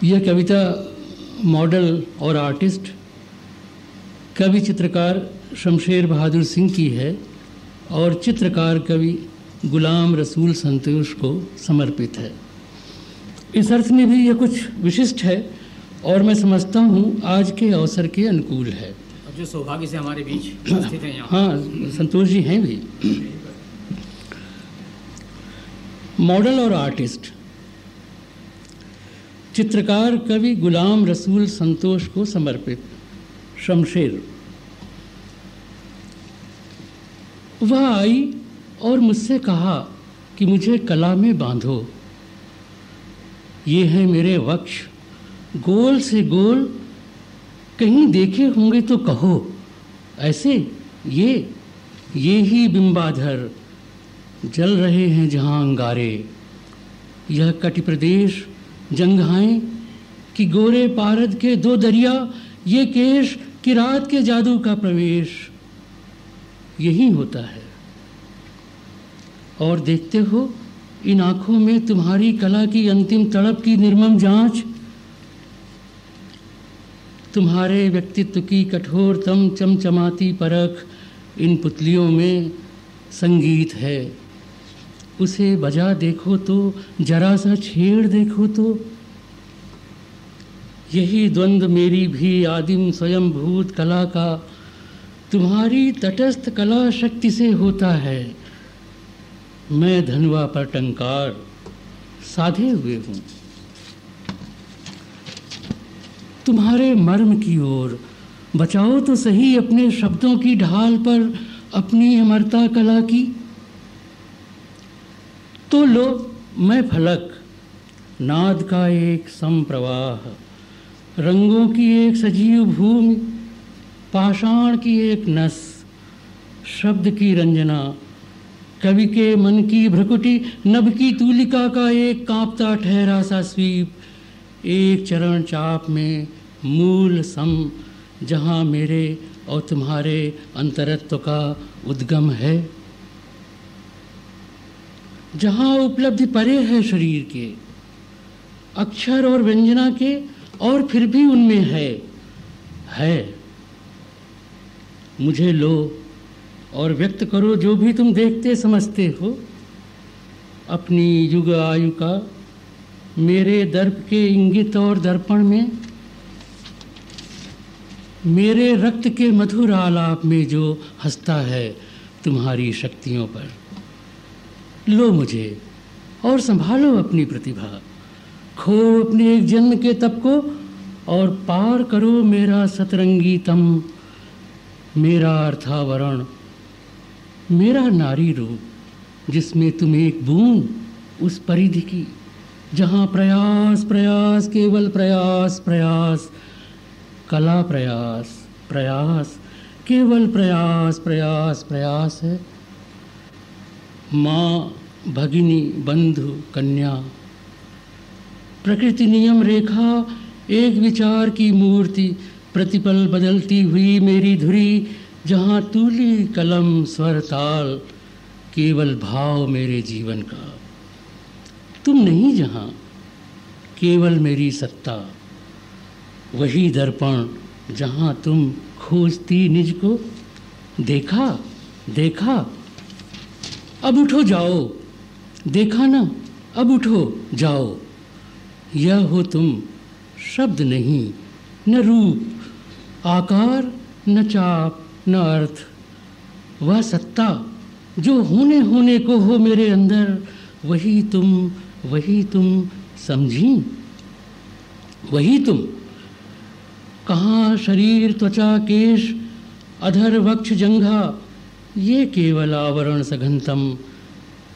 यह कविता मॉडल और आर्टिस्ट कवि चित्रकार शमशेर बहादुर सिंह की है और चित्रकार कवि गुलाम रसूल संतोष को समर्पित है। इस अर्थ में भी यह कुछ विशिष्ट है और मैं समझता हूँ आज के अवसर के अनुकूल है। जो सौभाग्य से हमारे बीच उपस्थित हैं यहाँ। हाँ, संतोष जी हैं भी। मॉडल और आर्टिस्ट चित्रकार कवि गुलाम रसूल संतोष को समर्पित। शमशेर। वह आई और मुझसे कहा कि मुझे कला में बांधो। ये है मेरे वक्ष गोल से गोल, कहीं देखे होंगे तो कहो ऐसे ये ही बिंबाधर जल रहे हैं जहां अंगारे। यह कटि प्रदेश जंघाएं कि गोरे पारद के दो दरिया, ये केश कि रात के जादू का प्रवेश। यही होता है। और देखते हो इन आंखों में तुम्हारी कला की अंतिम तड़प की निर्मम जांच। तुम्हारे व्यक्तित्व की कठोरतम चमचमाती परख इन पुतलियों में संगीत है। उसे बजा देखो तो, जरा सा छेड़ देखो तो। यही द्वंद्व मेरी भी आदिम स्वयंभूत कला का तुम्हारी तटस्थ कला शक्ति से होता है। मैं धनवा पर टंकार साधे हुए हूँ। तुम्हारे मर्म की ओर बचाओ तो सही अपने शब्दों की ढाल पर अपनी अमरता कला की। तो लो मैं फलक, नाद का एक समप्रवाह, रंगों की एक सजीव भूमि, पाषाण की एक नस, शब्द की रंजना, कवि के मन की भ्रकुटी, नभ की तूलिका का एक कांपता ठहरा सा स्वीप, एक चरण चाप में मूल सम, जहाँ मेरे और तुम्हारे अंतरत्व का उद्गम है, जहाँ उपलब्धि परे है शरीर के, अक्षर और व्यंजना के, और फिर भी उनमें है। मुझे लो और व्यक्त करो जो भी तुम देखते समझते हो। अपनी युग आयु का मेरे दर्प के इंगित और दर्पण में, मेरे रक्त के मधुर आलाप में जो हंसता है तुम्हारी शक्तियों पर। लो मुझे और संभालो अपनी प्रतिभा, खो अपने एक जन्म के तप को और पार करो मेरा सतरंगी तम, मेरा अर्थावरण, मेरा नारी रूप, जिसमें तुम एक बूंद उस परिधि की, जहाँ प्रयास प्रयास केवल प्रयास प्रयास, कला प्रयास प्रयास केवल प्रयास प्रयास प्रयास है। माँ, भगिनी, बंधु, कन्या, प्रकृति नियम रेखा, एक विचार की मूर्ति, प्रतिपल बदलती हुई मेरी धुरी, जहाँ तूली कलम स्वर ताल, केवल भाव मेरे जीवन का। तुम नहीं जहाँ, केवल मेरी सत्ता, वही दर्पण जहाँ तुम खोजती निज को। देखा देखा, अब उठो जाओ, देखा ना, अब उठो जाओ। यह हो तुम, शब्द नहीं, न रूप, आकार, न चाप, न अर्थ, वह सत्ता जो होने होने को हो मेरे अंदर, वही तुम समझी, वही तुम। कहाँ शरीर, त्वचा, केश, अधर, वक्ष, जंघा, ये केवल आवरण सघनतम,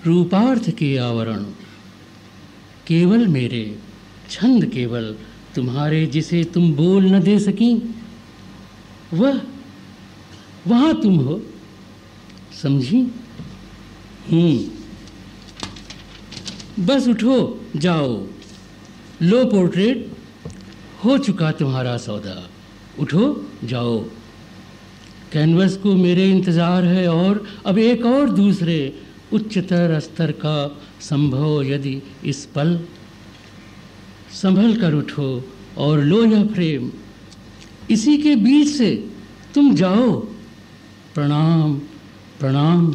रूपार्थ के आवरण, केवल मेरे छंद, केवल तुम्हारे जिसे तुम बोल न दे सकी, वहाँ तुम हो, समझी? बस उठो जाओ, लो पोर्ट्रेट, हो चुका तुम्हारा सौदा, उठो जाओ। कैनवस को मेरे इंतज़ार है और अब एक और दूसरे उच्चतर स्तर का संभव यदि इस पल, संभल कर उठो और लो यह फ्रेम, इसी के बीच से तुम जाओ। प्रणाम प्रणाम।